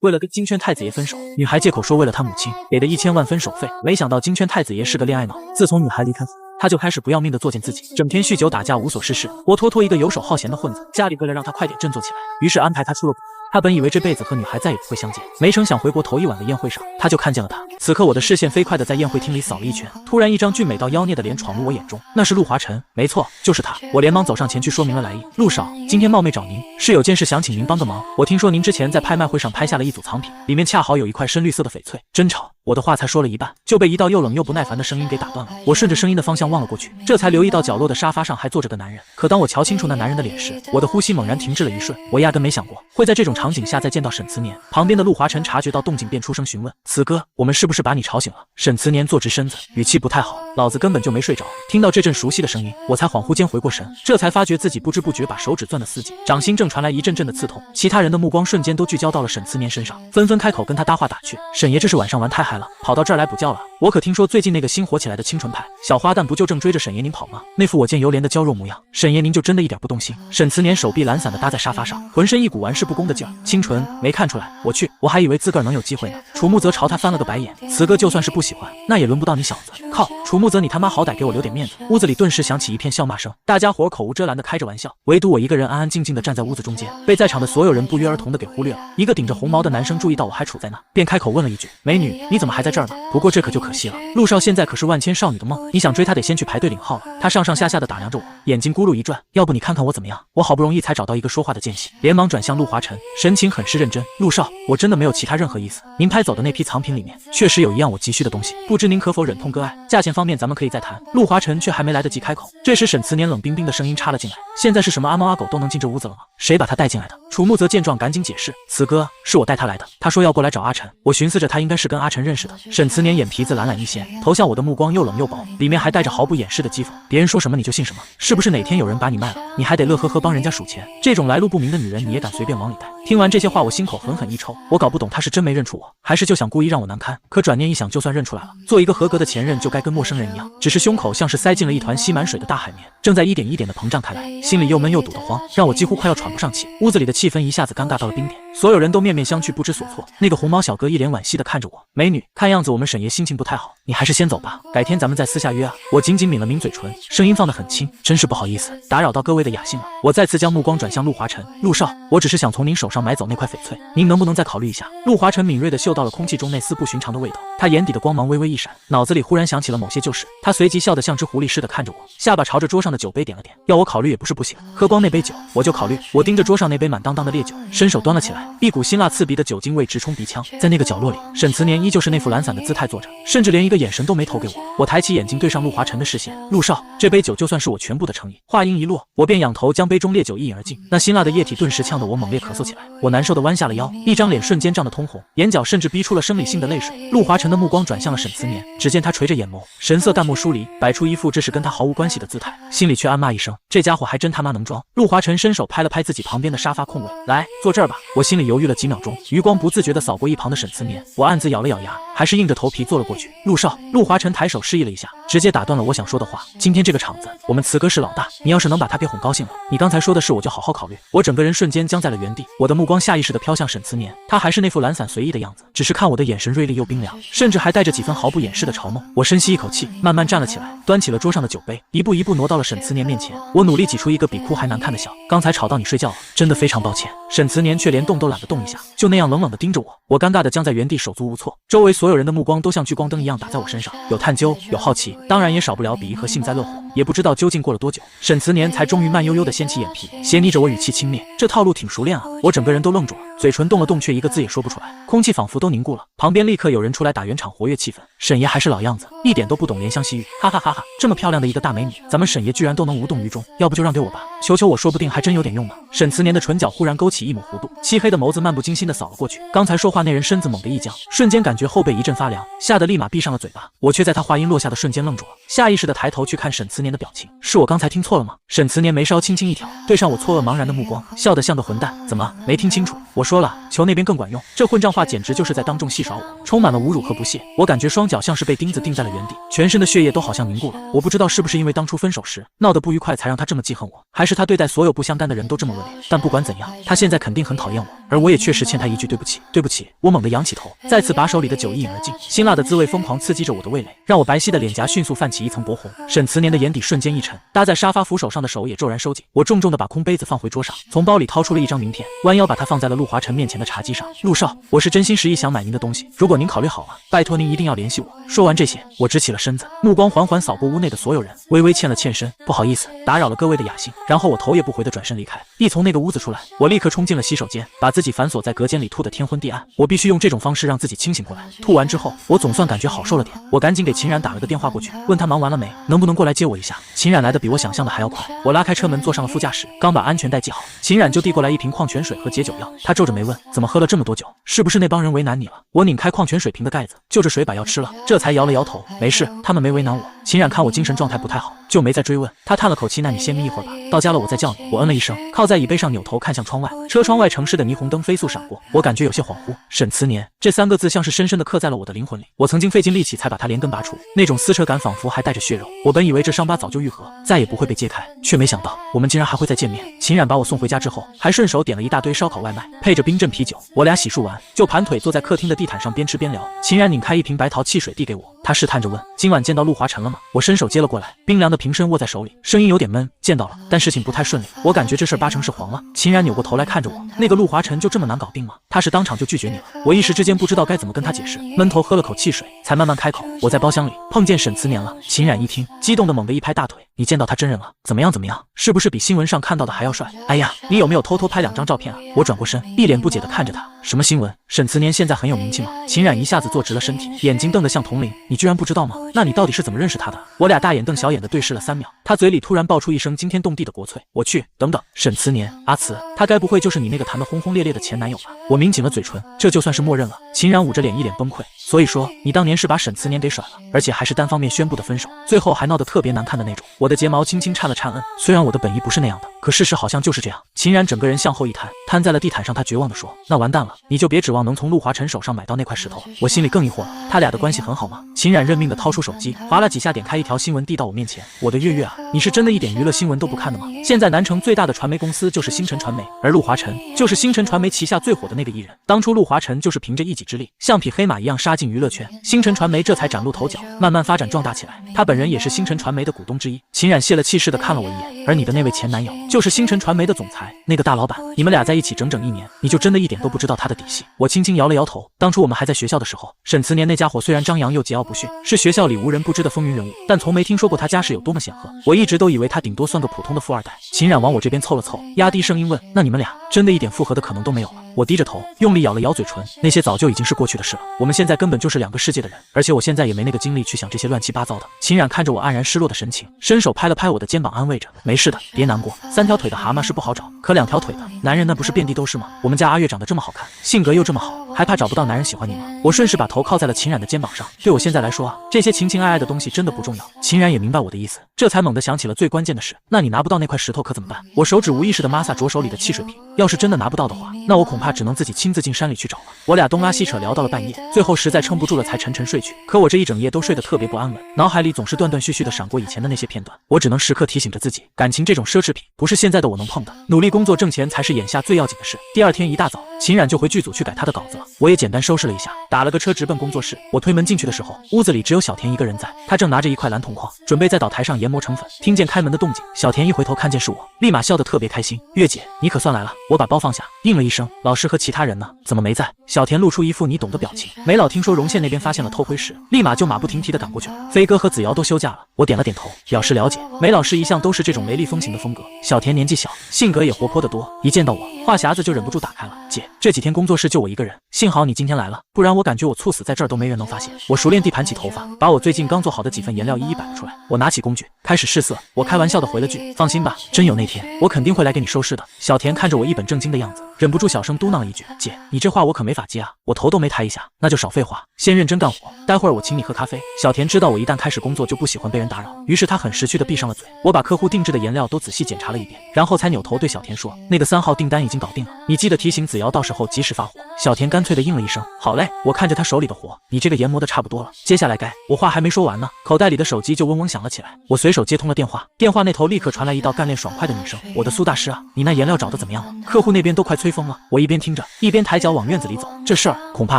为了跟金圈太子爷分手，女孩借口说为了他母亲给的1000万分手费，没想到金圈太子爷是个恋爱脑，自从女孩离开府，他就开始不要命的作践自己，整天酗酒打架无所事事，活脱脱一个游手好闲的混子。家里为了让他快点振作起来，于是安排他出了国。他本以为这辈子和女孩再也不会相见，没成想回国头一晚的宴会上，他就看见了她。此刻我的视线飞快地在宴会厅里扫了一圈，突然一张俊美到妖孽的脸闯入我眼中，那是陆华晨，没错，就是他。我连忙走上前去说明了来意。陆少，今天冒昧找您，是有件事想请您帮个忙。我听说您之前在拍卖会上拍下了一组藏品，里面恰好有一块深绿色的翡翠，真巧。我的话才说了一半，就被一道又冷又不耐烦的声音给打断了。我顺着声音的方向望了过去，这才留意到角落的沙发上还坐着个男人。可当我瞧清楚那男人的脸时，我的呼吸猛然停滞了一瞬。我压根没想过会在这种场景下再见到沈慈年。旁边的陆华晨察觉到动静，便出声询问：“慈哥，我们是不是把你吵醒了？”沈慈年坐直身子，语气不太好：“老子根本就没睡着。”听到这阵熟悉的声音，我才恍惚间回过神，这才发觉自己不知不觉把手指攥得死紧，掌心正传来一阵阵的刺痛。其他人的目光瞬间都聚焦到了沈慈年身上，纷纷开口跟他搭话打趣：“沈爷这是晚上玩太嗨了，跑到这儿来补觉了？我可听说最近那个新火起来的清纯派小花旦不就正追着沈爷您跑吗？那副我见犹怜的娇弱模样，沈爷您就真的一点不动心？”沈慈年手臂懒散地搭在沙发上，浑身一股玩世不恭的劲儿。清纯没看出来，我去，我还以为自个儿能有机会呢。楚木泽朝他翻了个白眼：“慈哥就算是不喜欢，那也轮不到你小子。”靠，楚木泽你他妈好歹给我留点面子！屋子里顿时响起一片笑骂声，大家伙口无遮拦地开着玩笑，唯独我一个人安安静静地站在屋子中间，被在场的所有人不约而同地给忽略了。一个顶着红毛的男生注意到我还处在那，便开口问了一句：“美女，你怎么还在这儿呢？”不过这可就可惜了，陆少现在可是万千少女的梦，你想追他得先去排队领号了。他上上下下的打量着我，眼睛咕噜一转：“要不你看看我怎么样？”我好不容易才找到一个说话的间隙，连忙转向陆华晨，神情很是认真：“陆少，我真的没有其他任何意思，您拍走的那批藏品里面确实有一样我急需的东西，不知您可否忍痛割爱？价钱方面咱们可以再谈。”陆华晨却还没来得及开口，这时沈慈年冷冰冰的声音插了进来：“现在是什么阿猫阿狗都能进这屋子了吗？谁把他带进来的？”楚木泽见状赶紧解释：“慈哥，是我带他来的，他说要过来找阿晨。”我寻思着他应该是跟阿晨认识的。沈慈年眼皮子懒懒一掀，投向我的目光又冷又薄，里面还带着毫不掩饰的讥讽：“别人说什么你就信什么？是不是哪天有人把你卖了，你还得乐呵呵帮人家数钱？这种来路不明的女人你也敢随便往里带？”听完这些话，我心口狠狠一抽，我搞不懂他是真没认出我，还是就想故意让我难堪。可转念一想，就算认出来了，做一个合格的前任就该跟陌生人一样。只是胸口像是塞进了一团吸满水的大海绵，正在一点一点的膨胀开来，心里又闷又堵得慌，让我几乎快要喘不上气。屋子里的气氛一下子尴尬到了冰点，所有人都面面相觑，不知所措。那个红毛小哥一脸惋惜地看着我：“美女，看样子我们沈爷心情不太好，你还是先走吧，改天咱们再私下约啊。”我紧紧抿了抿嘴唇，声音放得很轻：“真是不好意思，打扰到各位的雅兴了。”我再次将目光转向陆华晨：“陆少，我只是想从您手上买走那块翡翠，您能不能再考虑一下？”陆华晨敏锐地嗅到了空气中那丝不寻常的味道，他眼底的光芒微微一闪，脑子里忽然想起了某些旧事。他随即笑得像只狐狸似的看着我，下巴朝着桌上的酒杯点了点：“要我考虑也不是不行，喝光那杯酒我就考虑。”我盯着桌上那杯满当当的烈酒，伸手端了起来，一股辛辣刺鼻的酒精味直冲鼻腔。在那个角落里，沈慈年依旧是那副懒散的姿态坐着，甚至连一个眼神都没投给我。我抬起眼睛对上陆华晨的视线：“陆少，这杯酒就算是我全部的诚意。”话音一落，我便仰头将杯中烈酒一饮而尽，那辛辣的液体顿时呛得我猛烈咳嗽起来。我难受地弯下了腰，一张脸瞬间涨得通红，眼角甚至逼出了生理性的泪水。陆华晨的目光转向了沈慈年，只见他垂着眼眸，神色淡漠疏离，摆出一副这是跟他毫无关系的姿态，心里却暗骂一声：这家伙还真他妈能装。陆华晨伸手拍了拍自己旁边的沙发空位：“来，坐这儿吧。”我心里犹豫了几秒钟，余光不自觉地扫过一旁的沈慈年，我暗自咬了咬牙，还是硬着头皮坐了过去。陆少，陆华晨抬手示意了一下，直接打断了我想说的话：“今天这个场子，我们慈哥是老大，你要是能把他给哄高兴了，你刚才说的事我就好好考虑。”我整个人瞬间僵在了原地，我的目光下意识地飘向沈慈年，他还是那副懒散随意的样子，只是看我的眼神锐利又冰凉，甚至还带着几分毫不掩饰的嘲弄。我深吸一口气，慢慢站了起来，端起了桌上的酒杯，一步一步挪到了沈慈年面前。我努力挤出一个比哭还难看的笑：“刚才吵到你睡觉了，真的非常抱歉。”沈慈年却连动都懒得动一下，就那样冷冷地盯着我。我尴尬地僵在原地，手足无措。周围所有人的目光都像聚光灯一样打在我身上，有探究，有好奇，当然也少不了鄙夷和幸灾乐祸。也不知道究竟过了多久，沈慈年才终于慢悠悠地掀起眼皮，斜睨着我，语气轻蔑：“这套路挺熟练啊。”我整个人都愣住了，嘴唇动了动，却一个字也说不出来，空气仿佛都凝固了。旁边立刻有人出来打圆场，活跃气氛。沈爷还是老样子，一点都不懂怜香惜玉，哈哈哈哈！这么漂亮的一个大美女，咱们沈爷居然都能无动于衷，要不就让给我吧，求求我，说不定还真有点用呢。沈慈年的唇角忽然勾起一抹弧度，漆黑的眸子漫不经心地扫了过去。刚才说话那人身子猛地一僵，瞬间感觉后背一阵发凉，吓得立马闭上了嘴巴。我却在他话音落下的瞬间愣住了，下意识地抬头去看沈慈慈年的表情。是我刚才听错了吗？沈慈年眉梢轻轻一挑，对上我错愕茫然的目光，笑得像个混蛋。怎么没听清楚？我说了，球那边更管用。这混账话简直就是在当众戏耍我，充满了侮辱和不屑。我感觉双脚像是被钉子钉在了原地，全身的血液都好像凝固了。我不知道是不是因为当初分手时闹得不愉快才让他这么记恨我，还是他对待所有不相干的人都这么恶劣。但不管怎样，他现在肯定很讨厌我，而我也确实欠他一句对不起。对不起。我猛地仰起头，再次把手里的酒一饮而尽，辛辣的滋味疯狂刺激着我的味蕾，让我白皙的脸颊迅速泛起一层薄红。沈慈年的眼底瞬间一沉，搭在沙发扶手上的手也骤然收紧。我重重地把空杯子放回桌上，从包里掏出了一张名片，弯腰把它放在了陆华晨面前的茶几上。陆少，我是真心实意想买您的东西，如果您考虑好了，拜托您一定要联系我。说完这些，我直起了身子，目光缓缓扫过屋内的所有人，微微欠了欠身，不好意思，打扰了各位的雅兴。然后我头也不回地转身离开。一从那个屋子出来，我立刻冲进了洗手间，把自己反锁在隔间里，吐得天昏地暗。我必须用这种方式让自己清醒过来。吐完之后，我总算感觉好受了点。我赶紧给秦冉打了个电话过去，问他忙完了没，能不能过来接我一下。秦冉来的比我想象的还要快。我拉开车门，坐上了副驾驶，刚把安全带系好，秦冉就递过来一瓶矿泉水和解酒药。他皱着眉问：怎么喝了这么多酒？是不是那帮人为难你了？我拧开矿泉水瓶的盖子，就着水把药吃了，这才摇了摇头，没事，他们没为难我。秦冉看我精神状态不太好，就没再追问。他叹了口气，那你先眯一会儿吧，到家了我再叫你。我嗯了一声，靠在椅背上，扭头看向窗外，车窗外城市的霓虹灯飞速闪过，我感觉有些恍惚。沈慈年这三个字像是深深地刻在了我的灵魂里，我曾经费尽力气才把它连根拔除，那种撕扯感仿佛还带着血肉。我本以为这伤疤早就愈合，再也不会被揭开，却没想到我们竟然还会再见面。秦冉把我送回家之后，还顺手点了一大堆烧烤外卖，配着冰镇啤酒。我俩洗漱完，就盘腿坐在客厅的地毯上边吃边聊。秦冉拧开一瓶白桃汽水递给我，他试探着问：今晚见到陆华晨了吗？我伸手接了过来，冰凉的瓶身握在手里，声音有点闷。见到了，但事情不太顺利，我感觉这事八成是黄了。秦冉扭过头来看着我，那个陆华晨就这么难搞定吗？他是当场就拒绝你了？我一时之间不知道该怎么跟他解释，闷头喝了口汽水，才慢慢开口：我在包厢里碰见沈慈年了。秦冉一听，激动的猛地一拍大腿：你见到他真人了？怎么样？是不是比新闻上看到的还要帅？哎呀，你有没有偷偷拍2张照片啊？我转过身，一脸不解地看着他。什么新闻？沈慈年现在很有名气吗？秦冉一下子坐直了身体，眼睛瞪得像铜铃。你居然不知道吗？那你到底是怎么认识他的？我俩大眼瞪小眼的对视了3秒，他嘴里突然爆出一声惊天动地的国粹：我去！等等，沈慈年，阿慈，他该不会就是你那个谈得轰轰烈烈的前男友吧？我抿紧了嘴唇，这就算是默认了。秦冉捂着脸一脸崩溃，所以说你当年是把沈慈年给甩了，而且还是单方面宣布的分手，最后还闹得特别难看的那种。我的睫毛轻轻颤了颤，虽然我的本意不是那样的，可事实好像就是这样。秦冉整个人向后一瘫，瘫在了地毯上，他绝望地说：那完蛋了，你就别指望能从陆华晨手上买到那块石头了。我心里更疑惑了，他俩的关系很好吗？秦冉认命地掏出手机，划了几下，点开一条新闻递到我面前：我的月月啊，你是真的一点娱乐新闻都不看的吗？现在南城最大的传媒公司就是星辰传媒，而陆华晨就是星辰传媒旗下最火的那个艺人。当初陆华晨就是凭着一己之力，像匹黑马一样杀进娱乐圈，星辰传媒这才崭露头角，慢慢发展壮大起来。他本人也是星辰传媒的股东之一。秦冉泄了气似的看了我一眼，而你的那位前男友就是星辰传媒的总裁，那个大老板，你们俩在一起整整1年，你就真的一点都不知道他的底细？我轻轻摇了摇头。当初我们还在学校的时候，沈慈年那家伙虽然张扬又桀骜不驯，是学校里无人不知的风云人物，但从没听说过他家世有多么显赫。我一直都以为他顶多算个普通的富二代。秦冉往我这边凑了凑，压低声音问：那你们俩真的一点复合的可能都没有了？我低着头，用力咬了咬嘴唇，那些早就已经是过去的事了。我们现在根本就是2个世界的人，而且我现在也没那个精力去想这些乱七八糟的。秦冉看着我黯然失落的神情，伸手拍了拍我的肩膀，安慰着：没事的，别难过。3条腿的蛤蟆是不好找，可2条腿的男人那不是遍地都是吗？我们家阿月长得这么好看，性格又这么好，还怕找不到男人喜欢你吗？我顺势把头靠在了秦冉的肩膀上，对我现在来说啊，这些情情爱爱的东西真的不重要。秦冉也明白我的意思，这才猛地想起了最关键的事：那你拿不到那块石头可怎么办？我手指无意识地摩挲着手里的汽水瓶，要是真的拿不到的话，那我恐怕只能自己亲自进山里去找了。我俩东拉西扯聊到了半夜，最后实在撑不住了才沉沉睡去。可我这一整夜都睡得特别不安稳，脑海里总是断断续续地闪过以前的那些片段，我只能时刻提醒着自己，感情这种奢侈品不是现在的我能碰的，努力工作挣钱才是眼下最要紧的事。第2天一大早，秦冉就回剧组去改他的稿子了，我也简单收拾了一下，打了个车直奔工作室。我推门进去的时候，屋子里只有小田一个人在，他正拿着一块蓝铜矿，准备在岛台上研磨成粉。听见开门的动静，小田一回头看见是我，立马笑得特别开心：月姐，你可算来了。我把包放下，应了一声：老师和其他人呢？怎么没在？小田露出一副你懂的表情。梅老听说荣县那边发现了偷窥时，立马就马不停蹄地赶过去了。飞哥和子瑶都休假了。我点了点头，表示了解。梅老师一向都是这种雷厉风行的风格，小田年纪小，性格也活泼得多，一见到我，话匣子就忍不住打开了。姐，这几天工作室就我一个人，幸好你今天来了，不然我感觉我猝死在这儿都没人能发现。我熟练地盘起头发，把我最近刚做好的几份颜料一一摆了出来。我拿起工具开始试色，我开玩笑的回了句：放心吧，真有那天，我肯定会来给你收尸的。小田看着我一本正经的样子，忍不住小声嘟囔了一句：姐，你这话我可没法接啊。我头都没抬一下，那就少废话，先认真干活，待会儿我请你喝咖啡。小田知道我一旦开始工作就不喜欢被人打扰，于是他很识趣的闭上了嘴。我把客户定制的颜料都仔细检查了一遍，然后才扭头对小田说：那个3号订单已经搞定了，你记得提醒子瑶到时候及时发货。小田干脆的应了一声：好嘞。我看着他手里的活，你这个研磨的差不多了，接下来该……我话还没说完呢，口袋里的手机就嗡嗡响了起来。我随手接通了电话，电话那头立刻传来一道干练爽快的女声：我的苏大师啊，你那颜料找的怎么样了？客户那边都快催疯了。我一边听着，一边抬脚往院子里走，这事儿恐怕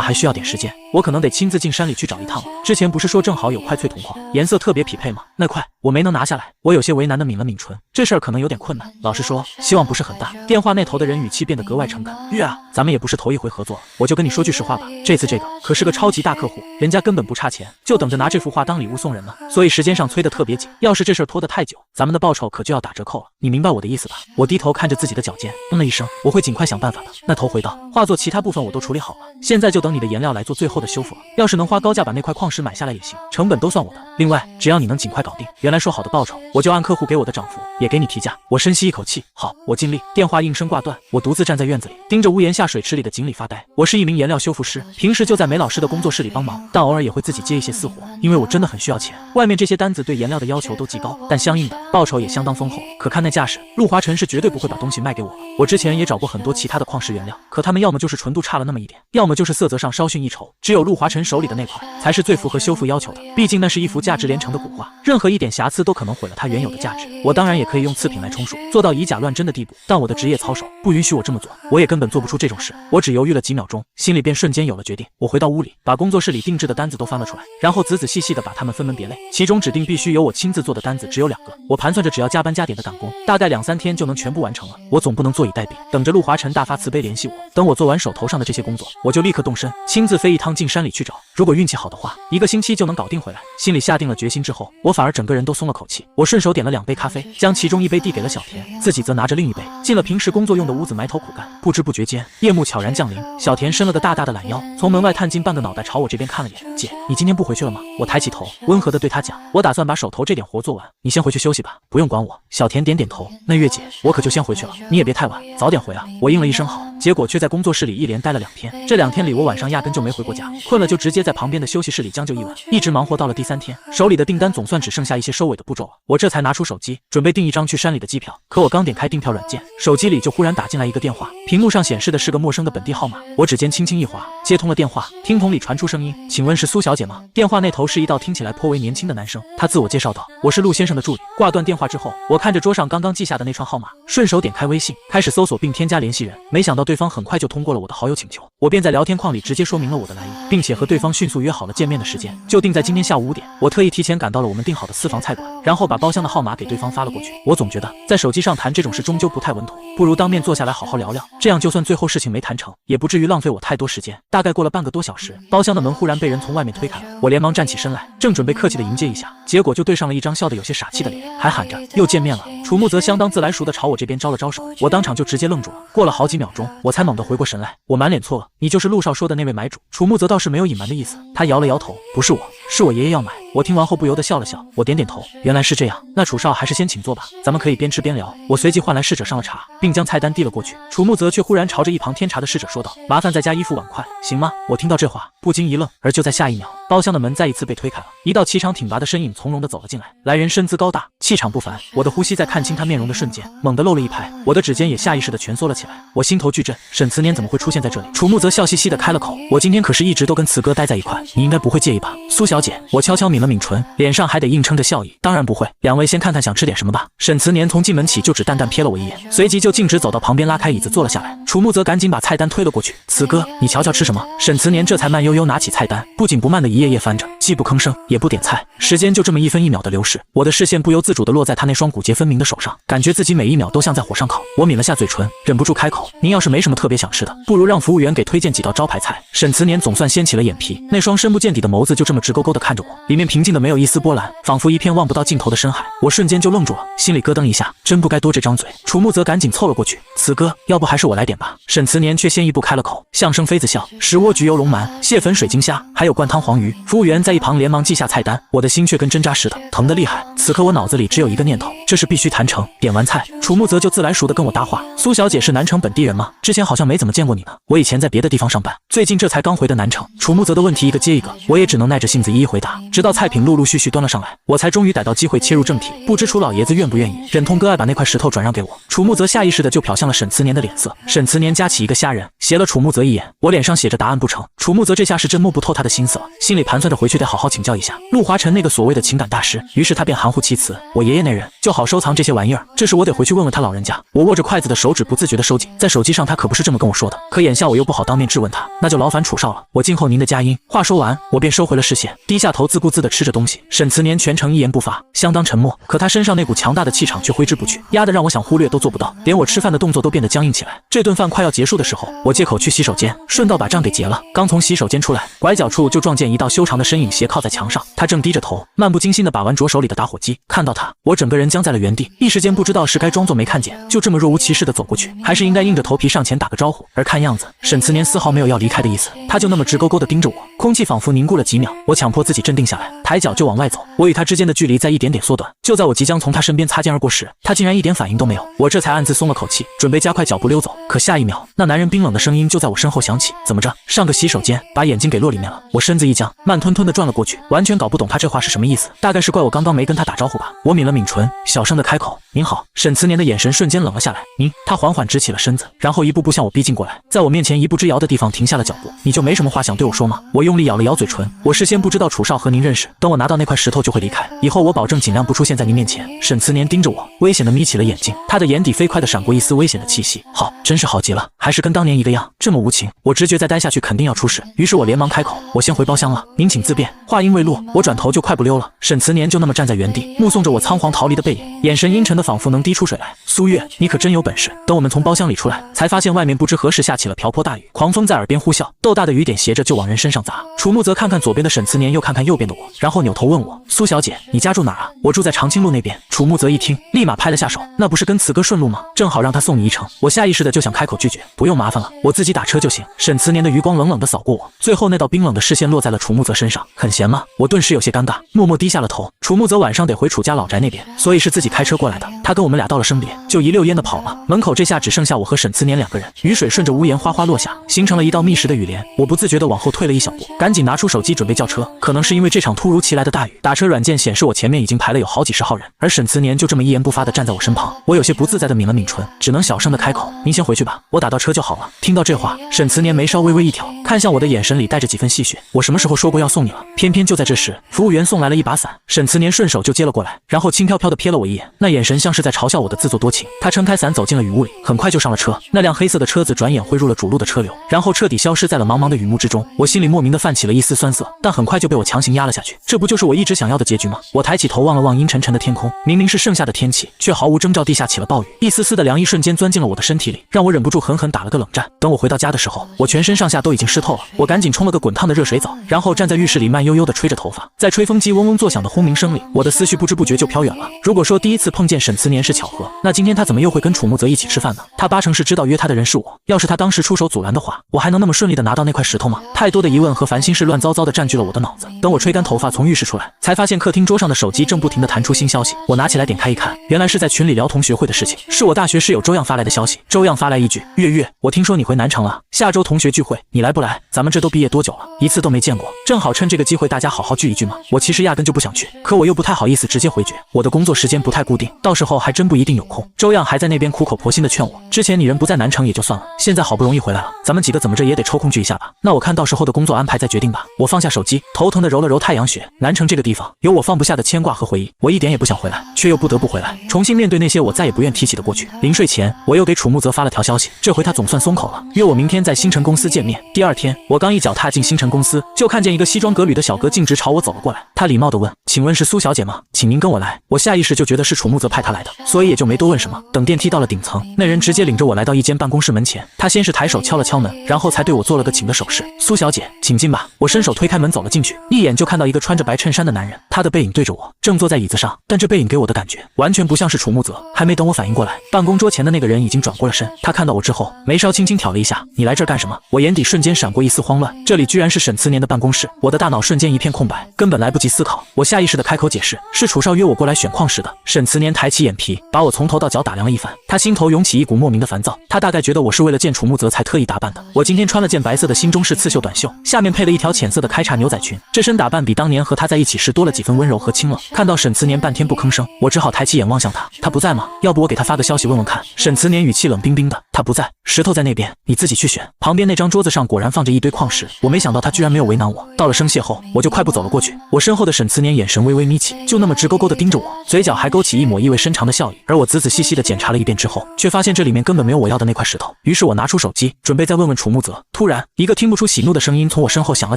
还需要点时间，我可能得亲自进山里去找一趟了。之前不是说正好有块翠铜矿，颜色特别匹配吗？那块我没能拿下来。我有些为难的抿了抿唇，这事儿可能有点困难，老实说，希望不是很大。电话那头的人语气变得格外诚恳：月啊，咱们也不是头一回合作了，我就跟你说句实话吧，这次这个可是个超级大客户，人家根本不差钱，就等着拿这幅画当礼物送人呢，所以时间上催得特别紧，要是这事儿拖得太久，咱们的报酬可就要打折扣了，你明白我的意思吧？我低头看着自己的脚尖，嗯了一声，我会尽快想办法的。那头回道：画作其他部分我都处理好了，现在就等你的颜料来做最后的修复了，要是能花高价把那块矿石买下来也行，成本都算我的。另外，只要你能尽快搞定，原来说好的报酬，我就按客户给我的涨幅也给你提价。我深吸一口气，好，我尽力。电话应声挂断，我独自站在院子里，盯着屋檐下水池里的锦鲤发呆。我是一名颜料修复师，平时就在梅老师的工作室里帮忙，但偶尔也会自己接一些私活，因为我真的很需要钱。外面这些单子对颜料的要求都极高，但相应的报酬也相当丰厚。可看那架势，陆华晨是绝对不会把东西卖给我了。我之前也找过很多其他的矿石原料，可他们要么就是纯度差了那么一点，要么就是色泽上稍逊一筹，只有陆华晨手里的那块才是最符合修复要求的。毕竟那是一幅价值连城的古画，任何一点瑕疵都可能毁了它原有的价值。我当然也可以用次品来充数，做到以假乱真的地步，但我的职业操守不允许我这么做，我也根本做不出这种事。我只犹豫了几秒钟，心里便瞬间有了决定。我回到屋里，把工作室里定制的单子都翻了出来，然后仔仔细细的把它们分门别类，其中指定必须由我亲自做的单子只有2个。我盘算着只要加班加点的赶工，大概2-3天就能全部完成了。我总不能坐以待毙，等着陆华晨大发慈悲联系我。等我做完手头上的这些工作，我就立刻动身，亲自飞一趟进山里去找。如果运气好的话，1个星期就能搞定回来。心里下定了决心之后，我反而整个人都松了口气。我顺手点了2杯咖啡，将其中1杯递给了小田，自己则拿着另1杯进了平时工作用的屋子埋头苦干。不知不觉间，夜幕悄然降临，小田伸了个大大的懒腰，从门外探进半个脑袋朝我这边看了眼。姐，你今天不回去了吗？我抬起头，温和地对他讲，我打算把手头这点活做完，你先回去休息吧，不用管我。小田点点头，那月姐，我可就先回去了，你也别太晚，早点回啊。我应了一声好，结果却在工作室里一连待了2天。这2天里，我晚上压根就没回过家，困了就直接在旁边的休息室里将就一晚，一直忙活到了第3天，手里的订单总算只剩下一些收尾的步骤了。我这才拿出手机，准备订一张去山里的机票。可我刚点开订票软件，手机里就忽然打进来一个电话，屏幕上显示的是个陌生的本地号码。我指尖轻轻一划，接通了电话，听筒里传出声音：请问是苏小姐吗？电话那头是一道听起来颇为年轻的男生，他自我介绍道：我是陆先生的助理。挂断电话之后，我看着桌上刚刚记下的那串号码，顺手点开微信，开始搜索并添加联系人。没想到对方很快就通过了我的好友请求，我便在聊天框里直接说明了我的来意，并且和对方迅速约好了见面的时间，就定在今天下午5点。我特意提前赶到了我们订好的私房菜馆，然后把包厢的号码给对方发了过去。我总觉得在手机上谈这种事终究不太稳妥，不如当面坐下来好好聊聊，这样就算最后事情没谈成，也不至于浪费我太多时间。大概过了半个多小时，包厢的门忽然被人从外面推开了，我连忙站起身来，正准备客气的迎接一下，结果就对上了一张笑得有些傻气的脸，还喊着又见面了。楚木则相当自来熟的朝我这边招了招手，我当场就直接愣住了。过了好几秒钟，我才猛地回过神来，我满脸错愕，你就是陆少说的那位买主？楚木则倒是没有隐瞒的意思，他摇了摇头，不是我，是我爷爷要买。我听完后不由得笑了笑，我点点头，原来是这样，那楚少还是先请坐吧，咱们可以边吃边聊。我随即唤来侍者上了茶，并将菜单递了过去。楚木则却忽然朝着一旁添茶的侍者说道：麻烦再加1副碗筷，行吗？我听到这话不禁一愣，而就在下一秒，包厢的门再一次被推开了，一道颀长挺拔的身影从容地走了进来。来人身姿高大，气场不凡，我的呼吸在看清他面容的瞬间猛地漏了一拍，我的指尖也下意识地蜷缩了起来。我心头巨震，沈慈年怎么会出现在这里？楚木则笑嘻嘻地开了口，我今天可是一直都跟慈哥待在一块，你应该不会介意吧？苏小姐，我悄悄抿了抿唇，脸上还得硬撑着笑意，当然不会，两位先看看想吃点什么吧。沈慈年从进门起就只淡淡瞥了我一眼，随即就径直走到旁边拉开椅子坐了下来。楚木则赶紧把菜单推了过去，慈哥，你瞧瞧吃什么？沈慈年这才慢悠悠拿起菜单，不紧不慢地一页页翻着，既不吭声，也不点菜。时间就这么一分一秒的流逝，我的视线不由自主地落在他那双骨节分明的手上，感觉自己每一秒都像在火上烤。我抿了下嘴唇，忍不住开口：“您要是没什么特别想吃的，不如让服务员给推荐几道招牌菜。”沈慈年总算掀起了眼皮，那双深不见底的眸子就这么直勾勾地看着我，里面平静的没有一丝波澜，仿佛一片望不到尽头的深海。我瞬间就愣住了，心里咯噔一下，真不该多这张嘴。楚木泽赶紧凑了过去：“慈哥，要不还是我来点吧。”沈慈年却先一步开了口：“相声妃子笑，石窝焗油龙鳗，蟹粉水晶虾，还有灌汤黄鱼。”服务员在一旁连忙记下菜单，我的心却跟针扎似的，疼得厉害。此刻我脑子里只有一个念头，这事必须谈成。点完菜，楚木泽就自来熟的跟我搭话：“苏小姐是南城本地人吗？之前好像没怎么见过你呢。我以前在别的地方上班，最近这才刚回的南城。”楚木泽的问题一个接一个，我也只能耐着性子一一回答，直到菜品陆陆续续端了上来，我才终于逮到机会切入正题。不知楚老爷子愿不愿意忍痛割爱把那块石头转让给我？楚木泽下意识的就瞟向了沈慈年的脸色，沈慈年夹起一个虾仁，斜了楚木泽一眼，我脸上写着答案不成。楚木泽这下是真摸不透他的心思了，心里盘算着回去得好好请教一下陆华晨那个所谓的情感大师，于是他便含糊其辞：“我爷爷那人就好收藏这些玩意儿，这事我得回去问问他老人家。”我握着筷子的手指不自觉的收紧，在手机上他可不是这么跟我说的，可眼下我又不好当面质问他，那就劳烦楚少了，我静候您的佳音。话说完，我便收回了视线，低下头自顾自的吃着东西。沈慈年全程一言不发，相当沉默，可他身上那股强大的气场却挥之不去，压得让我想忽略都做不到，连我吃饭的动作都变得僵硬起来。这顿饭快要结束的时候，我借口去洗手间，顺道把账给结了。刚从洗手间出来，拐角处就撞见一道修长的身影斜靠在墙上，他正低着头，漫不经心地把玩着手里的打火机。看到他，我整个人僵在了原地，一时间不知道是该装作没看见，就这么若无其事地走过去，还是应该硬着头皮上前打个招呼。而看样子，沈慈年丝毫没有要离开的意思，他就那么直勾勾地盯着我，空气仿佛凝固了几秒。我强迫自己镇定下来，抬脚就往外走，我与他之间的距离在一点点缩短。就在我即将从他身边擦肩而过时，他竟然一点反应都没有，我这才暗自松了口气，准备加快脚步溜走。可下一秒，那男人冰冷的声音就在我身后响起：“怎么着，上个洗手间把眼睛给落里面了？”我身子一僵，慢吞吞地转了过去，完全搞不懂他这话是什么意思，大概是怪我刚刚没跟他打招呼吧。我抿了抿唇，小声的开口：“您好。”沈慈年的眼神瞬间冷了下来：“您。”他缓缓直起了身子，然后一步步向我逼近过来，在我面前一步之遥的地方停下了脚步。“你就没什么话想对我说吗？”我用力咬了咬嘴唇，我事先不知道楚少和您认识，等我拿到那块石头就会离开，以后我保证尽量不出现在您面前。沈慈年盯着我，危险的眯起了眼睛，他的眼底飞快地闪过一丝危险的气息。好，真是好极了，还是跟当年一个样，这么无情。我直觉再待下去肯定要出事，于是我连忙开口：“我先回包厢了，您请自便。”话音未落，我转头就快步溜了。沈慈年就那么站在原地，目送着我仓皇逃离的背影，眼神阴沉的仿佛能滴出水来。“苏月，你可真有本事。”等我们从包厢里出来，才发现外面不知何时下起了瓢泼大雨，狂风在耳边呼啸，豆大的雨点斜着就往人身上砸。楚木泽看看左边的沈慈年，又看看右边的我，然后扭头问我：“苏小姐，你家住哪儿啊？”“我住在长青路那边。”楚木泽一听，立马拍了下手：“那不是跟慈哥顺路吗？正好让他送你一程。”我下意识的就想开口拒绝：“不用麻烦了，我自己打车就行。”沈慈年的余光冷冷的扫过我，最后那道冰冷的视线落在了楚木泽身上。“很闲吗？”我顿时有些尴尬，默默低下了头。楚木泽晚上得回楚家老宅那边，所以是自己开车过来的。他跟我们俩道了声别，就一溜烟的跑了。门口这下只剩下我和沈慈年两个人，雨水顺着屋檐哗哗落下，形成了一道密实的雨帘。我不自觉地往后退了一小步，赶紧拿出手机准备叫车。可能是因为这场突如其来的大雨，打车软件显示我前面已经排了有好几十号人，而沈慈年就这么一言不发地站在我身旁。我有些不自在地抿了抿唇，只能小声地开口：“您先回去吧，我打到车就好了。”听到这话，沈慈年眉梢微微一挑，看向我的眼神里带着几分戏谑：“我什么时候说过要送你了？”偏偏就在这时，服务员送来了一把伞，沈慈年顺手就接了过来，然后轻飘飘地瞥了我一眼，那眼神像是在嘲笑我的自作多情。他撑开伞走进了雨雾里，很快就上了车。那辆黑色的车子转眼汇入了主路的车流，然后彻底消失在了茫茫的雨幕之中。我心里莫名的泛起了一丝酸涩，但很快就被我强行压了下去。这不就是我一直想要的结局吗？我抬起头望了望阴沉沉的天空，明明是盛夏的天气，却毫无征兆地下起了暴雨。一丝丝的凉意瞬间钻进了我的身体里，让我忍不住狠狠打了个冷战。等我回到家的时候，我全身上下都已经湿透了。我赶紧冲了个滚烫的热水澡，然后站在浴室里慢悠悠地吹着头发。在吹风机嗡嗡作响的轰鸣声里，我的思绪不知不觉就飘远了。如果说第一次碰见沈慈年是巧合，那今天他怎么又会跟楚木泽一起吃饭呢？他八成是知道约他的人是我，要是他当时出手阻拦的话，我还能那么顺利地拿到那块石头吗？太多的疑问和烦心事乱糟糟地占据了我的脑子。等我吹干头发从浴室出来，才发现客厅桌上的手机正不停地弹出新消息。我拿起来点开一看，原来是在群里聊同学会的事情，是我大学室友周样发来的消息。周样发来一句：“月月，我听说你回南城了，下周同学聚会，你来不来？咱们这都毕业多久了，一次都没见过，正好趁这个机会大家好好聚一聚嘛。”我其实压根就不想去，可我又不太好意思直接回绝，我的工作时间不太固定，到时候还真不一定有空。周样还在那边苦口婆心地劝我，之前你人不在南城也就算了，现在好不容易回来了，咱们几个怎么着也得抽空聚一下吧。那我看到时候的工作安排排再决定吧。我放下手机，头疼地揉了揉太阳穴。南城这个地方，有我放不下的牵挂和回忆，我一点也不想回来，却又不得不回来，重新面对那些我再也不愿提起的过去。临睡前，我又给楚木泽发了条消息，这回他总算松口了，约我明天在星辰公司见面。第二天，我刚一脚踏进星辰公司，就看见一个西装革履的小哥径直朝我走了过来。他礼貌地问：“请问是苏小姐吗？请您跟我来。”我下意识就觉得是楚木泽派他来的，所以也就没多问什么。等电梯到了顶层，那人直接领着我来到一间办公室门前。他先是抬手敲了敲门，然后才对我做了个请的手势。苏小姐，请进吧。我伸手推开门走了进去，一眼就看到一个穿着白衬衫的男人，他的背影对着我，正坐在椅子上，但这背影给我的感觉完全不像是楚木泽。还没等我反应过来，办公桌前的那个人已经转过了身。他看到我之后，眉梢轻轻挑了一下：“你来这儿干什么？”我眼底瞬间闪过一丝慌乱，这里居然是沈慈年的办公室，我的大脑瞬间一片空白，根本来不及思考。我下意识的开口解释：“是楚少约我过来选矿石的。”沈慈年抬起眼皮，把我从头到脚打量了一番，他心头涌起一股莫名的烦躁。他大概觉得我是为了见楚木泽才特意打扮的。我今天穿了件白色的新中式刺绣短袖，下面配了一条浅色的开叉牛仔裙，这身打扮比当年和他在一起时多了几分温柔和清冷。看到沈慈年半天不吭声，我只好抬起眼望向他。他不在吗？要不我给他发个消息问问看。沈慈年语气冷冰冰的：“他不在，石头在那边，你自己去选。”旁边那张桌子上果然放着一堆矿石，我没想到他居然没有为难我。到了生蟹后，我就快步走了过去。我身后的沈慈年眼神微微眯起，就那么直勾勾地盯着我，嘴角还勾起一抹意味深长的笑意。而我仔仔细细地检查了一遍之后，却发现这里面根本没有我要的那块石头。于是我拿出手机，准备再问问楚木泽。突然，一个听不出喜怒的声音从我身后响了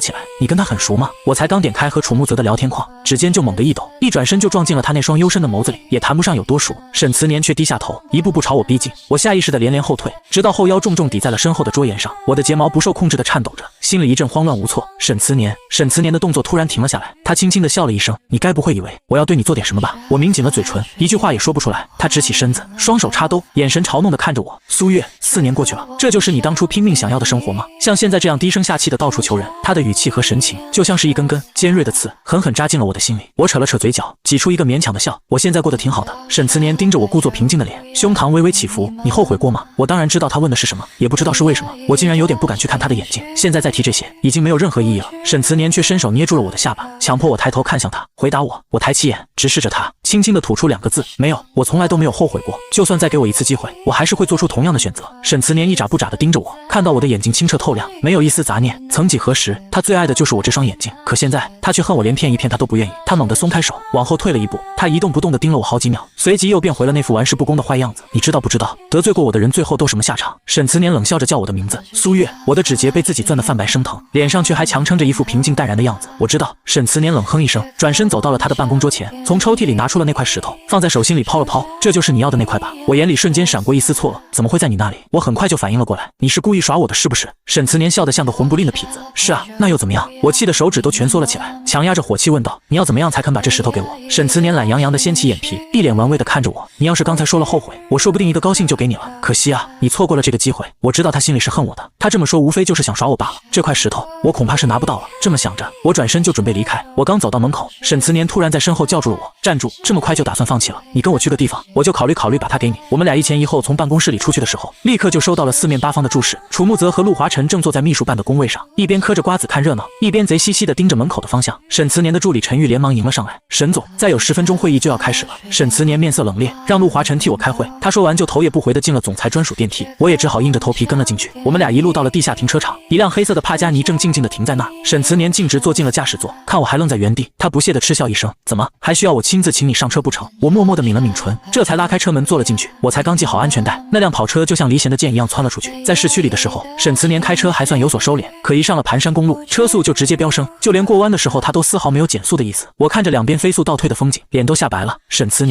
起来：“你跟他很熟吗？”我才刚点开和楚木泽的聊天框，指尖就猛地一抖，一转身就撞进了他那双幽深的眸子里，也谈不上有多熟。沈慈年却低下头，一步步朝我逼近。我下意识地连连后退，直到后腰重重抵在了身后的桌沿上，我的睫毛不受控制地颤抖着，心里一阵慌乱无措。沈慈年的动作突然停了下来，他轻轻地笑了一声：“你该不会以为我要对你做点什么吧？”我抿紧了嘴唇，一句话也说不出来。他直起身子，双手插兜，眼神嘲弄地看着我：“苏月，4年过去了，这就是你当初拼命想要的生活吗？像现在这样低声下气的到处求人？”他的语气和神情就像是一根根尖锐的刺，狠狠扎进了我的心里。我扯了扯嘴角，挤出一个勉强的笑：“我现在过得挺好的。”沈慈年盯着我故作平静的脸，胸膛微微起伏：“你后悔过吗？”我当然知道他问的是什么，也不知道是为什么，我竟然有点不敢去看他的眼睛。现在再提这些，已经没有任何意义了。沈慈年却伸手捏住了我的下巴，强迫我抬头看向他，回答我。我抬起眼，直视着他，轻轻地吐出2个字：“没有。”我从来都没有后悔过，就算再给我一次机会，我还是会做出同样的选择。沈慈年一眨不眨地盯着我，看到我的眼睛清澈透亮，没有一丝杂念。曾几何时，他最爱的就是我这双眼睛，可现在他却恨我连骗一骗他都不愿意。他猛地松开手，往后退了一步，他一动不动地盯了我好几秒，随即又变回了那副玩世不恭的坏样子。你知道不知道，得罪过我的人最后都什么下场？沈慈年冷笑着叫我的名字：“苏月。”我的指节被自己攥得泛白生疼，脸上却还强撑着一副平静淡然的样子。我知道。沈慈年冷哼一声，转身走到了他的办公桌前，从抽屉里拿出了那块石头，放在手心里抛了抛：“这就是你要的那块吧？”我眼里瞬间闪过一丝错愕，怎么会在你那里？我很快就反应了过来，你是故意耍我的是不是？沈慈年笑得像个混不吝的痞子：“是啊，那又怎么样？”我气得手指都蜷缩了起来，强压着火气问道：“你要怎么样才肯把这石头给我？”沈慈年懒洋洋地掀起眼皮，一脸玩味地看着我：“你要是刚才说了后悔，我说不定一个高兴就给你了。可惜啊，你错过了这个机会。”我知道他心里是恨我的，他这么说无非就是想耍我罢了。这块石头我恐怕是拿不到了。这么想着，我转身就准备离开。我刚走到门口，沈慈年突然在身后叫住了我：“站住！这么快就打算放弃了？你跟我去个地方，我就考虑把它给你。”我们俩一前一后从办公室里出去的时候，立刻就收到了四面八方的注视。楚木泽和陆华晨正坐在秘书办的工位上，一边嗑着瓜子看热闹，一边贼兮兮地盯着门口的方向。沈慈年的助理陈玉连忙迎了上来：“沈总，再有10分钟会议就要开始了。”沈慈年面色冷冽，让陆华晨替我开会。他说完就头也不回地进了总裁专属电梯，我也只好硬着头皮跟了进去。我们俩一路到了地下停车场，一辆黑色的帕加尼正静静地停在那儿。沈慈年径直坐进了驾驶座，看我还愣在原地，他不屑地嗤笑一声：“怎么还需要我亲自请你上车不成？”我默默地抿了抿唇，这才拉开车门坐了进去。我才刚系好安全带，那辆跑车就像离弦的箭一样窜了出去。在市区里的时候，沈慈年开车还算有所收敛，可一上了盘山公路，车速就直接飙升，就连过弯的时候他都丝毫没有减速的意思。我看着两边飞速倒退的风景，脸都吓白了。沈慈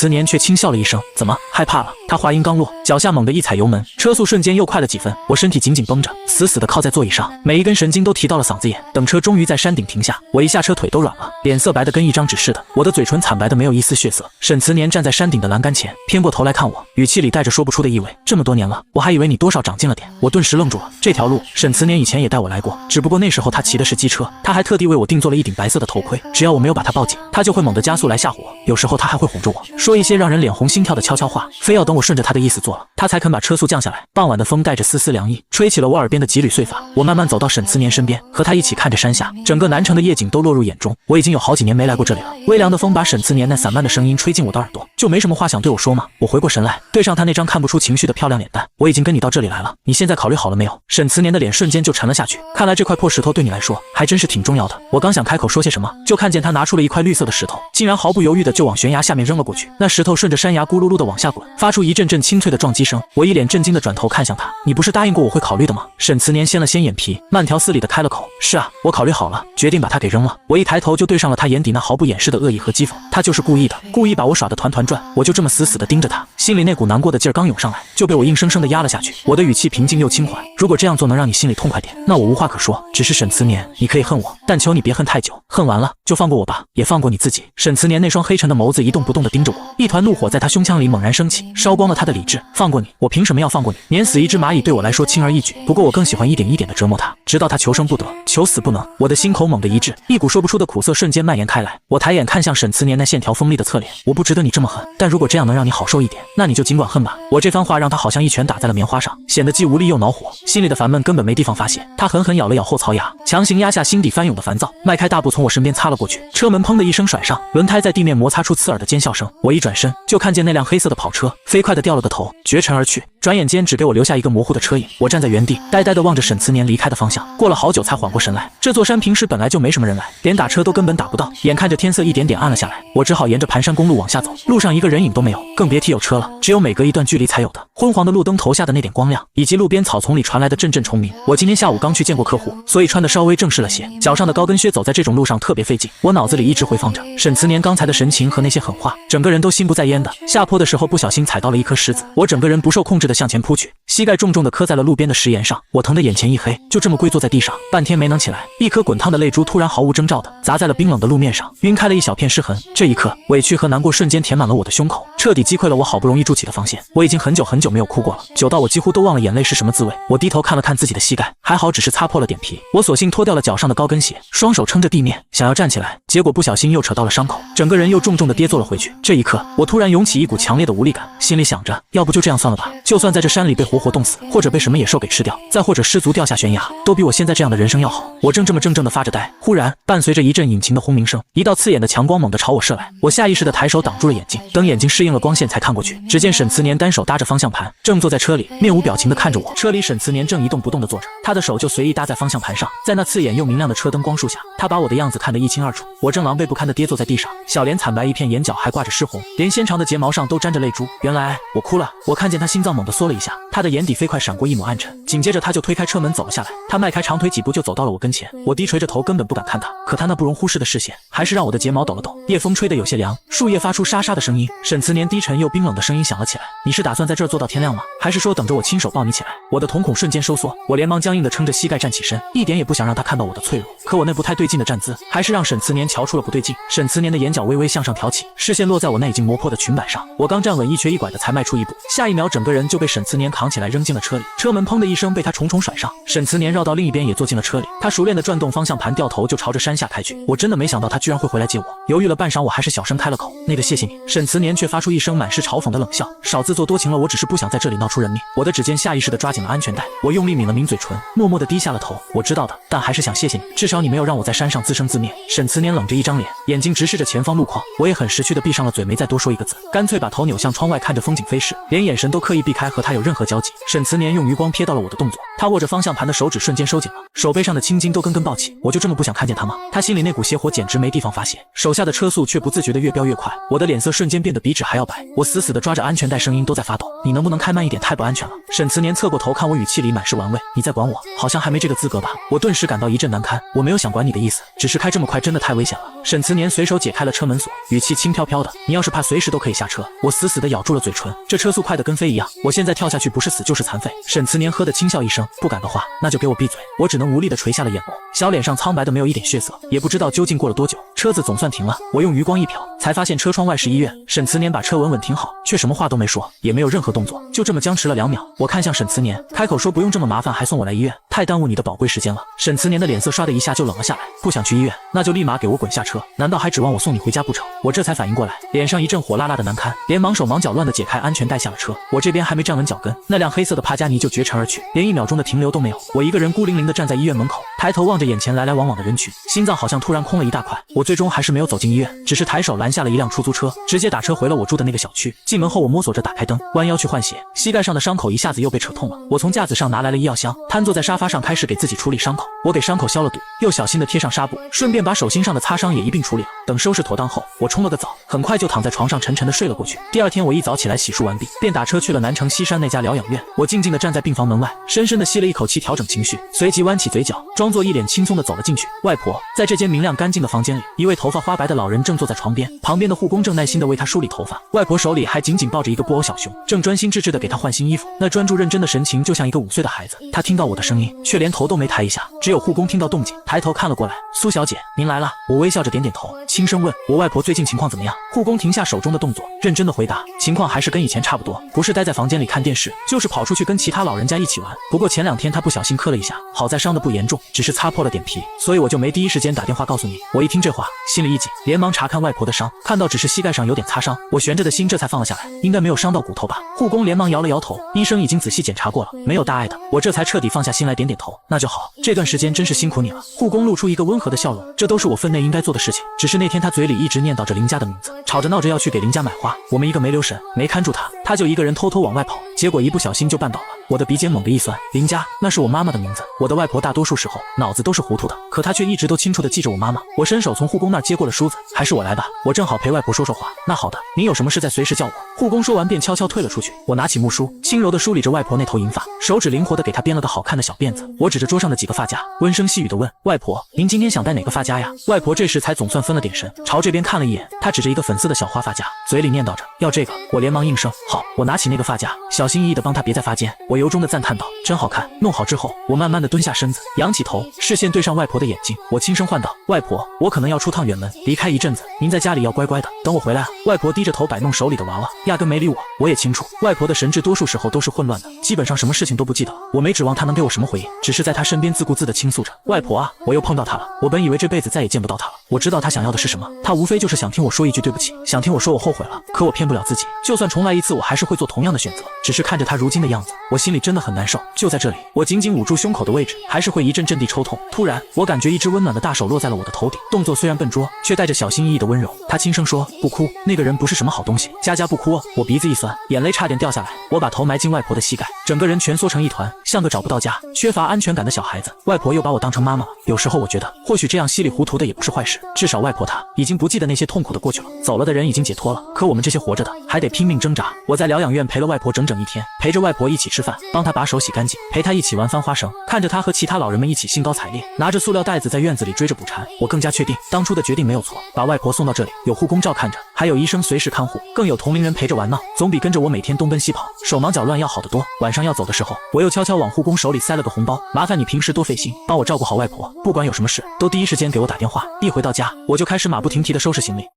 年却轻笑了一声：“怎么害怕了？”他话音刚落，脚下猛地一踩油门，车速瞬间又快了几分。我身体紧紧绷着，死死地靠在座椅上，每一根神经都提到了嗓子眼。等车终于在山顶停下，我一下车腿都软了，脸色白得跟一张纸似的，我的嘴唇惨白得没有一丝血色。沈慈年站在山顶的栏杆前，偏过头来看我，语气里带着说不出的意味：“这么多年了，我还以为你多少长进了点。”我顿时愣住了。这条路沈慈年以前也带我来过，只不过那时候他骑的是机车，他还特地为我定做了做了一顶白色的头盔，只要我没有把他抱紧，他就会猛地加速来吓唬我。有时候他还会哄着我说一些让人脸红心跳的悄悄话，非要等我顺着他的意思做了，他才肯把车速降下来。傍晚的风带着丝丝凉意，吹起了我耳边的几缕碎发。我慢慢走到沈慈年身边，和他一起看着山下，整个南城的夜景都落入眼中。我已经有好几年没来过这里了，微凉的风把沈慈年那散漫的声音吹进我的耳朵。就没什么话想对我说吗？我回过神来，对上他那张看不出情绪的漂亮脸蛋。我已经跟你到这里来了，你现在考虑好了没有？沈慈年的脸瞬间就沉了下去，看来这块破石头对你来说还真是挺重要的。我刚想开口说些什么，就看见他拿出了一块绿色的石头，竟然毫不犹豫的就往悬崖下面扔了过去。那石头顺着山崖咕噜噜的往下滚，发出一阵阵清脆的撞击声。我一脸震惊的转头看向他，你不是答应过我会考虑的吗？沈慈年掀了掀眼皮，慢条斯理的开了口，是啊，我考虑好了，决定把它给扔了。我一抬头就对上了他眼底那毫不掩饰的恶意和讥讽，他就是故意的，故意把我耍得团团转。我就这么死死的盯着他，心里那股难过的劲儿刚涌上来，就被我硬生生的压了下去。我的语气平静又轻缓，如果这样做能让你心里痛快点，那我无话可说。只是沈慈年，你可以恨我，但求你别恨太久，恨完了就放过我吧，也放过你自己。沈慈年那双黑沉的眸子一动不动地盯着我，一团怒火在他胸腔里猛然升起，烧光了他的理智。放过你？我凭什么要放过你？碾死一只蚂蚁对我来说轻而易举，不过我更喜欢一点一点地折磨他，直到他求生不得，求死不能。我的心口猛地一滞，一股说不出的苦涩瞬间蔓延开来。我抬眼看向沈慈年那线条锋利的侧脸，我不值得你这么狠，但如果这样能让你好受一点，那你就尽管恨吧。我这番话让他好像一拳打在了棉花上，显得既无力又恼火，心里的烦闷根本没地方发泄。他狠狠咬了咬后槽牙，强行压下心底翻涌的烦躁，迈开大步从我身边擦了过去。车门砰的一声甩上，轮胎在地面摩擦出刺耳的尖笑声。我一转身就看见那辆黑色的跑车飞快地掉了个头，绝尘而去，转眼间只给我留下一个模糊的车影。我站在原地呆呆地望着沈慈年离开的方向，过了好久才缓过神来。这座山平时本来就没什么人来，连打车都根本打不到。眼看着天色一点点暗了下来，我只好沿着盘山公路往下走，路上一个人影都没有，更别提有车了，只有每隔一段距离才有的昏黄的路灯头下的那点光亮，以及路边草丛里传来的阵阵虫鸣。我今天下午刚去见过客户，所以穿得稍微正式了些，脚上的高跟靴走在这种路上特别费劲。我脑子里一直回放着沈慈年刚才的神情和那些狠话，整个人都心不在焉的。下坡的时候不小心踩到了一颗石子，我整个人不受控制的向前扑去，膝盖重重的磕在了路边的石岩上，我疼得眼前一黑，就这么跪坐在地上，半天没能起来。一颗滚烫的泪珠突然毫无征兆的砸在了冰冷的路面上，晕开了一小片湿痕。这一刻，委屈和难过瞬间填满了我的胸口，彻底击溃了我好不容易筑起的防线。我已经很久很久没有哭过了，久到我几乎都忘了眼泪是什么滋味。我低头看了看自己的膝盖，还好只是擦破了点皮。我索性脱掉了脚上的高跟鞋，双手撑着地面，想要站起来，结果不小心又扯到了伤口，整个人又重重的跌坐了回去。这一刻，我突然涌起一股强烈的无力感，心里想着，要不就这样算了吧，就算在这山里被活活冻死，或者被什么野兽给吃掉，再或者失足掉下悬崖，都比我现在这样的人生要好。我正的发着呆，忽然伴随着一阵引擎的轰鸣声，一道刺眼的强光猛地朝我射来。我下意识的抬手挡住了眼睛，等眼睛适应了光线才看过去，只见沈慈年单手搭着方向盘，正坐在车里，面无表情的看着我。车里沈慈年正一动不动的坐着，他的手就随意搭在方向盘上，在那刺眼又明亮的车灯光束下，他把我的样子看得一清二楚。我正狼狈不堪的跌坐在地上，小脸惨白一片，眼角还挂着湿红，连纤长的睫毛上都沾着泪珠。原来我哭了。我看见他心脏猛地缩了一下，他的眼底飞快闪过一抹暗沉，紧接着他就推开车门走了下来。他迈开长腿几步就走到了我跟前，我低垂着头根本不敢看他，可他那不容忽视的视线还是让我的睫毛抖了抖。夜风吹得有些凉，树叶发出沙沙的声音。沈慈年低沉又冰冷的声音响了起来，你是打算在这儿坐到天亮吗？还是说等着我亲手抱你起来？我的瞳孔瞬间收缩，我连忙僵硬的撑着膝盖站起身，一点也不想让他看到我的脆弱。可我那不太对劲的站姿还是让沈慈年瞧出了不对劲。沈慈年的眼角微微向上挑起，视线落在我那已经磨破的裙摆上。我刚站稳，一瘸一拐的才迈出一步，下一秒整个人就被沈慈年扛起来扔进了车里。车门砰的一声被他重重甩上，沈慈年绕到另一边也坐进了车里。他熟练的转动方向盘，掉头就朝着山下开去。我真的没想到他居然会回来接我，犹豫了半晌，我还是小声开了口，那个谢谢你。沈慈年却发出一声满是嘲讽的冷笑，少自作多情了，我只是不想在这里闹出人命。我的指尖下意识的抓紧了安全带，我用力抿了抿嘴唇，默默的低下了头。我知道的，但还是想谢谢你，至少你没有让我在山上自生自灭。沈慈年冷着一张脸，眼睛直视着前方路况，我也很识趣的闭上了嘴，没再多说一个字，干脆把头扭向窗外看着风景飞逝，连眼神都刻意避开和他有任何交集。沈慈年用余光瞥到了我的动作，他握着方向盘的手指瞬间收紧了，手背上的青筋都根根暴起。我就这么不想看见他吗？他心里那股邪火简直没地方发泄，手下的车速却不自觉的越飙越快，我的脸色瞬间变得比纸还要白。我死死的抓着安全带，声音都在发抖，你能不能开慢一点，太不安全了。沈慈年侧过头看我，语气里满是玩味，你在管我？好像还没这个资格吧。我顿时感到一阵难堪，我没有想管你的意思，只是开这么快真的太危险了。沈慈年随手解开了车门锁，语气轻飘飘的，你要是怕随时都可以下车。我死死的咬住了嘴唇，这车速快得跟飞一样，我现在跳下去不是死就是残废。沈慈年呵的轻笑一声，不敢的话那就给我闭嘴。我只能无力的垂下了眼眸，小脸上苍白的没有一点血色，也不知道究竟过了多久，车子总算停了。我用余光一瞟，才发现车窗外是医院。沈慈年把车稳稳停好，却什么话都没说，也没有任何动作，就这么僵持了2秒。我看向沈慈年，开口说不用这么麻烦，还送我来医院，太耽误你的宝贵时间了。沈慈年的脸色唰的一下就冷了下来，不想去医院，那就立马给我滚下车，难道还指望我送你回家不成？我这才反应过来，脸上一阵火辣辣的难堪，连忙手忙脚乱的解开安全带下了车。我这边还没站稳脚跟，那辆黑色的帕加尼就绝尘而去，连1秒钟的停留都没有。我一个人孤零零的站在医院门口，抬头望着眼前来来往往的人群，心脏好像突然空了一大块。我最终还是没有走进医院，只是抬手拦下了一辆出租车，直接打车回了我住的那个小区。进门后我摸索着打开灯，弯腰去换鞋，膝盖上的伤口一下子又被扯痛了。我从架子上拿来了医药箱，瘫坐在沙发上开始给自己处理伤口。我给伤口消了毒，又小心的贴上纱布，顺便把手心上的擦伤也一并处理了。等收拾妥当后，我冲了个澡，很快就躺在床上沉沉的睡了过去。第二天我一早起来洗漱完毕，便打车去了南城西山那家疗养院。我静静地站在病房门外，深深地吸了一口气调整情绪，随即弯起嘴角，装作一脸轻松地走了进去。外婆在这间明亮干净的房间里，一位头发花白的老人正坐在床边，旁边的护工正耐心地为她梳理头发。外婆手里还紧紧抱着一个布偶小熊，正专心致志地给她换新衣服，那专注认真的神情就像一个5岁的孩子。她听到我的声音，却连头都没抬一下，只有护工听到动静，抬头看了过来。苏小姐，您来了。我微笑着点点头，轻声问我外婆最近情况怎么样。护工停下手中的动作，认真的回答，情况还是跟以前差不多，不是待在房间里看电视，就是跑出去跟其他老人家一起玩。不过前2天她不小心磕了一下，好在伤得不严重，只是擦破了点皮，所以我就没第一时间打电话告诉你。我一听这话，心里一紧，连忙查看外婆的伤，看到只是膝盖上有点擦伤，我悬着的心这才放了下来，应该没有伤到骨头吧。护工连忙摇了摇头，医生已经仔细检查过了，没有大碍的。我这才彻底放下心来，点点头，那就好，这段时间真是辛苦你了。护工露出一个温和的笑容，这都是我分内应该做的事情，只是那天他嘴里一直念叨着林家的名字，吵着闹着要去给林家买花，我们一个没留神，没看住他就一个人偷偷往外跑，结果一不小心就绊倒了。我的鼻尖猛地一酸，林家那是我妈妈的名字。我的外婆大多数时候脑子都是糊涂的，可她却一直都清楚地记着我妈妈。我伸手从护工那儿接过了梳子，还是我来吧，我正好陪外婆说说话。那好的，您有什么事再随时叫我。护工说完便悄悄退了出去。我拿起木梳，轻柔地梳理着外婆那头银发，手指灵活地给她编了个好看的小辫子。我指着桌上的几个发夹，温声细语地问外婆，您今天想戴哪个发夹呀？外婆这时才总算分了点神，朝这边看了一眼，她指着一个粉色的小花发夹，嘴里念叨着要这个。我连忙应声好。我拿起那个发夹，小心翼翼地帮她别在发间。我由衷地赞叹道，真好看。弄好之后，我慢慢地蹲下身子，仰起头，视线对上外婆的眼睛，我轻声唤道，外婆，我可能要出趟远门，离开一阵子，您在家里要乖乖的，等我回来啊。外婆低着头摆弄手里的娃娃，压根没理我。我也清楚，外婆的神智多数时候都是混乱的，基本上什么事情都不记得。我没指望她能给我什么回应，只是在她身边自顾自地倾诉着，外婆啊，我又碰到她了。我本以为这辈子再也见不到她了，我知道她想要的是什么，她无非就是想听我说一句对不起，想听我说我后悔了。可我骗不了自己，就算重来一次，我还是会做同样的选择。只是看着她如今的样子，我心里真的很难受。就在这里，我紧紧捂住胸口的位置，还是会一阵阵地抽痛。突然，我感觉一只温暖的大手落在了我的头顶，动作虽然笨拙，却带着小心翼翼的温柔。她轻声说，不哭，那个人不是什么好东西。佳佳不哭哦。我鼻子一酸，眼泪差点掉下来。我把头埋进外婆的膝盖，整个人蜷缩成一团，像个找不到家、缺乏安全感的小孩子。外婆又把我当成妈妈了。有时候我觉得，或许这样稀里糊涂的也不是坏事，至少外婆她已经不记得那些痛苦的过去了，走了的人已经解脱了，可我们这些活着的还得拼命挣扎。我在疗养院陪了外婆整整1天，陪着外婆一起吃饭，帮她把手洗干净，陪她一起玩翻花绳，看着她和其他老人们一起兴高采烈，拿着塑料袋子在院子里追着捕蝉。我更加确定当初的决定没有错，把外婆送到这里，有护工照看着，还有医生随时看护，更有同龄人陪着玩闹，总比跟着我每天东奔西跑，手忙脚乱要好得多。晚上要走的时候，我又悄悄往护工手里塞了个红包，麻烦你平时多费心，帮我照顾好外婆，不管有什么事都第一时间给我打电话。一回到家，我就开始马不停蹄地收拾行李。